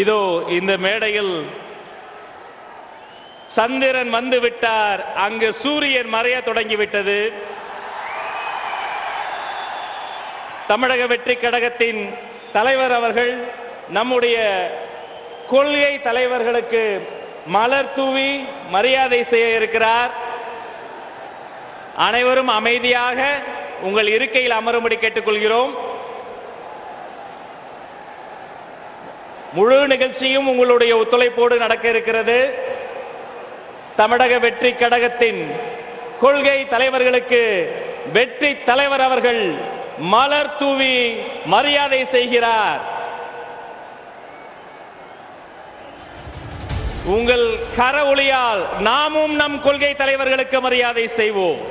இதோ இந்த மேடையில் சந்திரன் வந்து விட்டார், அங்கு சூரியன் மறைய தொடங்கிவிட்டது. தமிழக வெற்றி கழகத்தின் தலைவர் அவர்கள் நம்முடைய கொள்கை தலைவர்களுக்கு மலர் தூவி மரியாதை செய்ய இருக்கிறார். அனைவரும் அமைதியாக உங்கள் இருக்கையில் அமரும்படி கேட்டுக்கொள்கிறோம். முழு நிகழ்ச்சியும் உங்களுடைய ஒத்துழைப்போடு நடக்க இருக்கிறது. தமிழக வெற்றி கழகத்தின் கொள்கை தலைவர்களுக்கு வெற்றி தலைவர் அவர்கள் மலர் தூவி மரியாதை செய்கிறார். உங்கள் கர ஒளியால் நாமும் நம் கொள்கை தலைவர்களுக்கு மரியாதை செய்வோம்.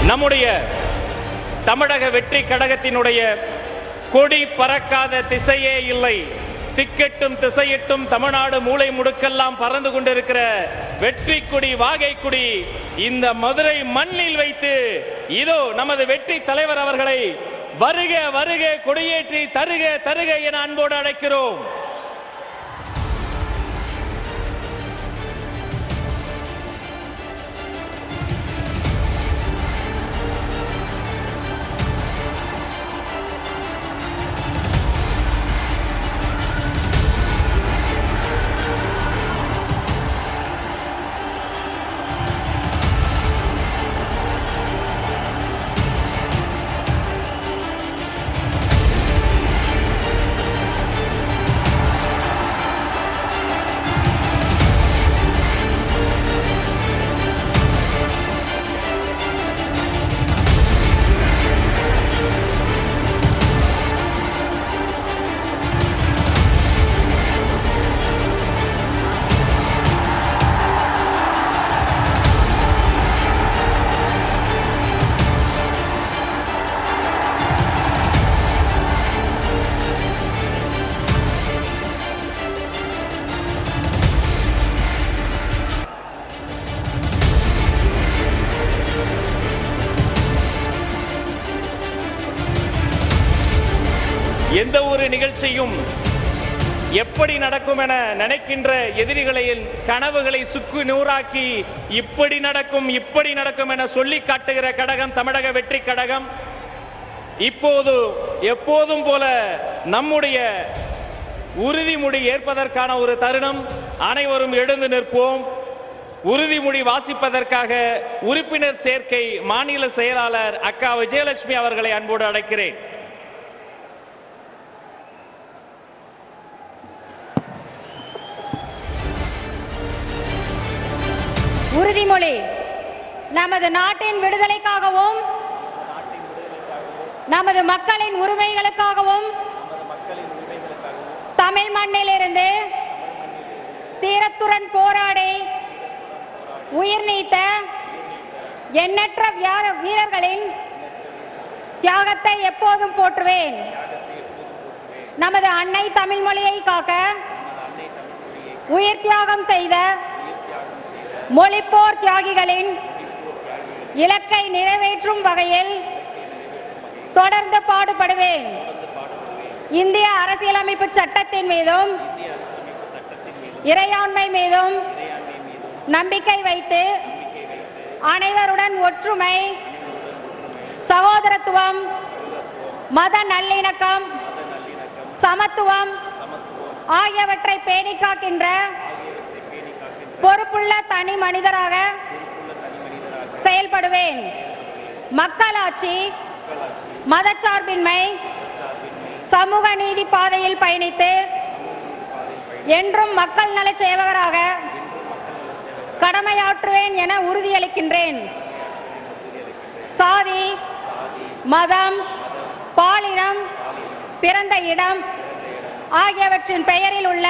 நம்முடைய தமிழக வெற்றி கழகத்தினுடைய கொடி பறக்காத திசையே இல்லை. திக்கெட்டும் திசையிட்டும் தமிழ்நாடு மூலை முடுக்கெல்லாம் பறந்து கொண்டிருக்கிற வெற்றி கொடி, வாகை கொடி இந்த மதுரை மண்ணில் வைத்து இதோ நமது வெற்றி தலைவர் அவர்களை வருக வருக கொடியேற்றி தருக தருக என அன்போடு அழைக்கிறோம். எந்த ஒரு நிகழ்ச்சியும் எப்படி நடக்கும் என நினைக்கின்ற எதிரிகளின் கனவுகளை சுக்கு நூறாக்கி இப்படி நடக்கும் என சொல்லி காட்டுகிற கழகம் தமிழக வெற்றி கழகம். இப்போது எப்போதும் போல நம்முடைய உறுதிமொழி ஏற்பதற்கான ஒரு தருணம். அனைவரும் எழுந்து நிற்போம். உறுதிமொழி வாசிப்பதற்காக உறுப்பினர் சேர்க்கை மாநில செயலாளர் அக்கா விஜயலட்சுமி அவர்களை அன்போடு அழைக்கிறேன். உறுதிமொழி. நமது நாட்டின் விடுதலைக்காகவும் நமது மக்களின் உரிமைகளுக்காகவும் தமிழ் மண்ணிலிருந்து தீரத்துடன் போராடி உயிர் நீத்த எண்ணற்ற வீரர்களின் தியாகத்தை எப்போதும் போற்றுவேன். நமது அன்னை தமிழ் மொழியை காக்க உயிர் தியாகம் செய்த மொழிப்போர் தியாகிகளின் இலக்கை நிறைவேற்றும் வகையில் தொடர்ந்து பாடுபடுவேன். இந்திய அரசியலமைப்பு சட்டத்தின் மீதும் இறையாண்மை மீதும் நம்பிக்கை வைத்து அனைவருடன் ஒற்றுமை, சகோதரத்துவம், மத நல்லிணக்கம், சமத்துவம் ஆகியவற்றை பேணி காக்கின்ற பொறுப்புள்ள தனி மனிதராக செயல்படுவேன். மக்களாட்சி, மதச்சார்பின்மை, சமூக நீதி பாதையில் பயணித்து என்றும் மக்கள் நல சேவகராக கடமையாற்றுவேன் என உறுதியளிக்கின்றேன். சாதி, மதம், பாலினம், பிறந்த இடம் ஆகியவற்றின் பெயரில் உள்ள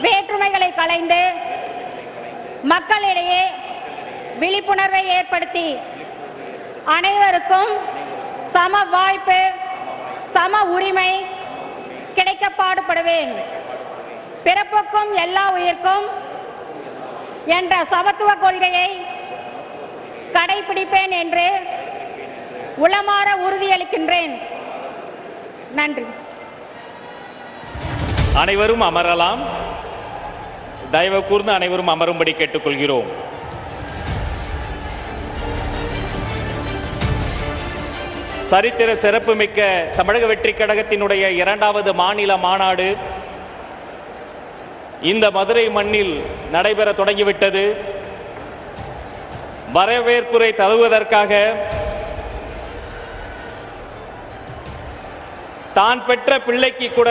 வேற்றுமைகளை களைந்து மக்களிடையே விழிப்புணர்வை ஏற்படுத்தி அனைவருக்கும் சம வாய்ப்பு, சம உரிமை கிடைக்க பாடுபடுவேன். பிறப்புக்கும் எல்லா உயிர்க்கும் என்ற சமத்துவ கொள்கையை கடைபிடிப்பேன் என்று உளமாற உறுதியளிக்கின்றேன். நன்றி. அனைவரும் அமரலாம். தயவு கூர்ந்து அனைவரும் அமரும்படி கேட்டுக்கொள்கிறோம். சரித்திர சிறப்புமிக்க தமிழக வெற்றிக் கழகத்தினுடைய 2வது மாநில மாநாடு இந்த மதுரை மண்ணில் நடைபெற தொடங்கிவிட்டது. வரவேற்புரை தருவதற்காக தான் பெற்ற பிள்ளைக்கு கூட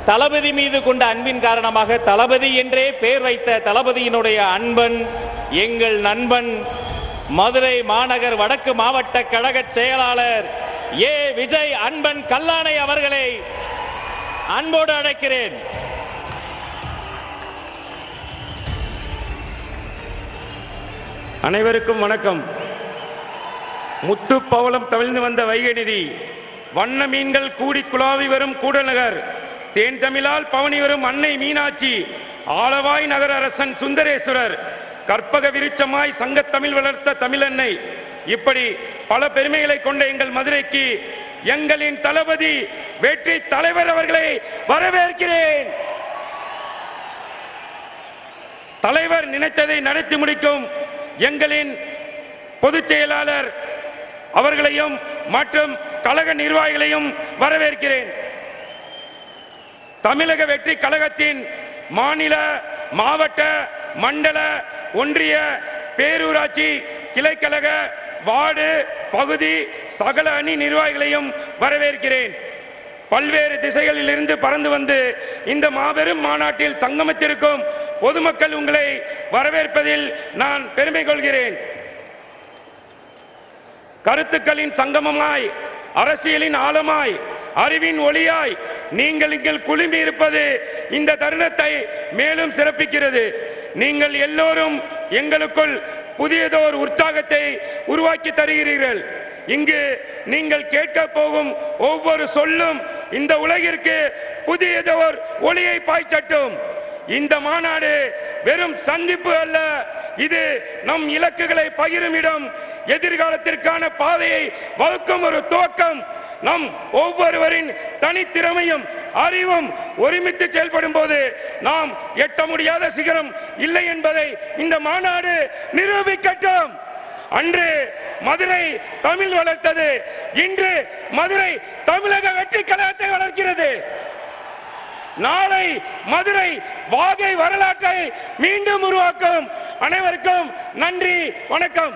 தளபதி மீது கொண்ட அன்பின் காரணமாக தளபதி என்றே பெயர் வைத்த தளபதியினுடைய அன்பன், எங்கள் நண்பன், மதுரை மாநகர் வடக்கு மாவட்ட கழக செயலாளர் ஏ. விஜய் அன்பன் கல்லானை அவர்களை அன்போடு அழைக்கிறேன். அனைவருக்கும் வணக்கம். முத்து பவளம் தவிழ்ந்து வந்த வைகை நிதி, வண்ண மீன்கள் கூடி குழாவி வரும் கூடநகர், தேன் தமிழால் பவனி வரும் அன்னை மீனாட்சி, ஆளவாய் நகர அரசன் சுந்தரேஸ்வரர், கற்பக விருட்சமாய் சங்கத்தமிழ் வளர்த்த தமிழன்னை, இப்படி பல பெருமைகளை கொண்ட எங்கள் மதுரைக்கு எங்களின் தளபதி வெற்றி தலைவர் அவர்களை வரவேற்கிறேன். தலைவர் நினைத்ததை நடத்தி முடிக்கும் எங்களின் பொதுச் செயலாளர் அவர்களையும் மற்றும் கழக நிர்வாகிகளையும் வரவேற்கிறேன். தமிழக வெற்றி கழகத்தின் மாநில, மாவட்ட, மண்டல, ஒன்றிய, பேரூராட்சி, கிளைக்கழக, வார்டு, பகுதி சகல அணி நிர்வாகிகளையும் வரவேற்கிறேன். பல்வேறு திசைகளில் இருந்து பறந்து வந்து இந்த மாபெரும் மாநாட்டில் சங்கமித்திருக்கும் பொதுமக்கள் உங்களை வரவேற்பதில் நான் பெருமை கொள்கிறேன். கருத்துக்களின் சங்கமமாய், அரசியலின் ஆழமாய், அறிவின் ஒளியாய் நீங்கள் இங்கே குழுமி இருப்பது இந்த தருணத்தை மேலும் சிறப்பிக்கிறது. நீங்கள் எல்லோரும் எங்களுக்குள் புதியதோர் உற்சாகத்தை உருவாக்கி தருகிறீர்கள். இங்கு நீங்கள் கேட்க போகும் ஒவ்வொரு சொல்லும் இந்த உலகிற்கு புதியதோர் ஒளியை பாய்ச்சட்டும். இந்த மாநாடு வெறும் சந்திப்பு அல்ல, இது நம் இலக்குகளை பகிரும் இடம், எதிர்காலத்திற்கான பாதையை வகுக்கும் ஒரு துவக்கம். நம் ஒவ்வொருவரின் தனித்திறமையும் அறிவும் ஒருமித்து செயல்படும் போது நாம் எட்ட முடியாத சிகரம் இல்லை என்பதை இந்த மாநாடு நிரூபிக்கட்டும். அன்று மதுரை தமிழ் வளர்த்தது, இன்று மதுரை தமிழக வெற்றி கழகத்தை வளர்க்கிறது. நாளை மதுரை வாகை வரலாற்றை மீண்டும் உருவாக்கும். அனைவருக்கும் நன்றி, வணக்கம்.